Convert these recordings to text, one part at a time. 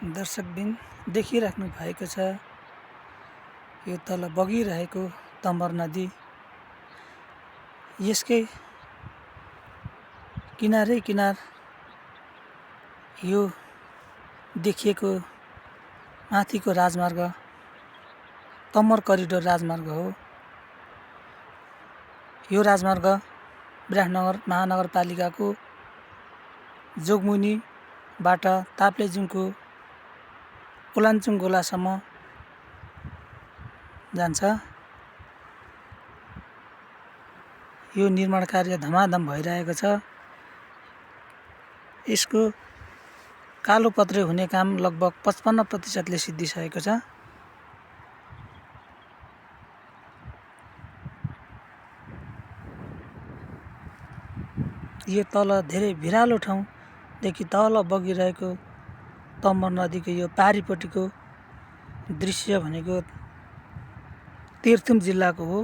दर्शकबिन देखिराख्नु भएको छ यो तल बगिरहेको तम्बर नदी। यसकै किनारै किनार यो देखिएको माथिको राजमार्ग तम्बर करिडोर राजमार्ग हो। यो राजमार्ग विराटनगर महानगरपालिकाको जोगमुनीबाट ताप्लेजुङको कोलाञ्चुङ गोलासम्म जान्छ। यो निर्माण कार्य धमाधम भइरहेको छ। यसको कालोपत्रे हुने काम लगभग 55% सिद्धिसकेको छ। यो तल धेरै भिरालो ठाउँदेखि तल बगिरहेको तम्बर नदीको यो पारिपट्टिको दृश्य भनेको तीर्थुम जिल्लाको हो।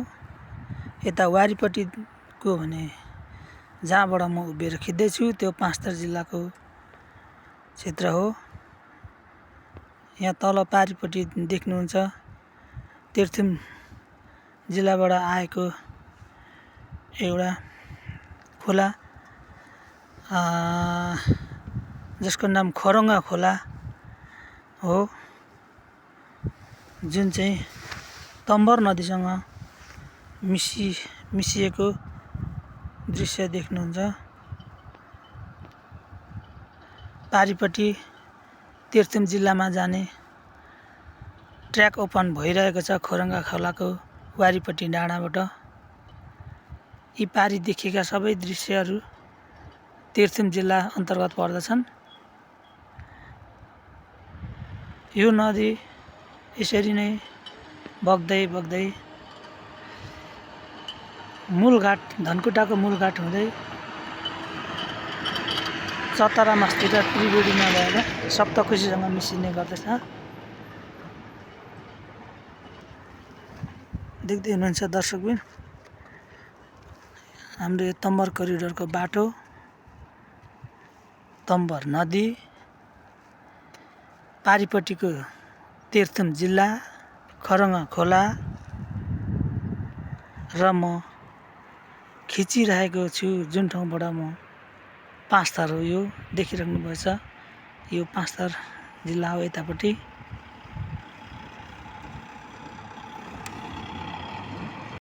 यता वारिपट्टिको भने जहाँबाट म उभिएर खिच्दैछु त्यो पाँचथर जिल्लाको क्षेत्र हो। यहाँ तल पारिपट्टि देख्नुहुन्छ तीर्थुम जिल्लाबाट आएको एउटा खोला जसको नाम खरङ्गा खोला हो, जुन चाहिँ तम्बर नदीसँग मिसिएको दृश्य देख्नुहुन्छ। पारिपट्टि तीर्थुम जिल्लामा जाने ट्र्याक ओपन भइरहेको छ खरङ्गा खोलाको वारिपट्टि डाँडाबाट। यी पारि देखिएका सबै दृश्यहरू तीर्थुम जिल्ला अन्तर्गत पर्दछन्। यो नदी यसरी नै बग्दै बग्दै मूलघाट धनकुटाको मूलघाट हुँदै चतरामासतिर त्रिवेणीमा गएर सप्तकोशीसँग मिसिने गर्दछ। देख्दै हुनुहुन्छ दर्शकबिन हाम्रो यो तम्बर करिडोरको बाटो, तम्बर नदी, पारिपट्टिको तीर्थुम जिल्ला, खरङ्गा खोला र म खिचिरहेको छु जुन ठाउँबाट म पाँचथर हो। यो देखिराख्नु भएछ यो पाँचथर जिल्ला हो यतापट्टि।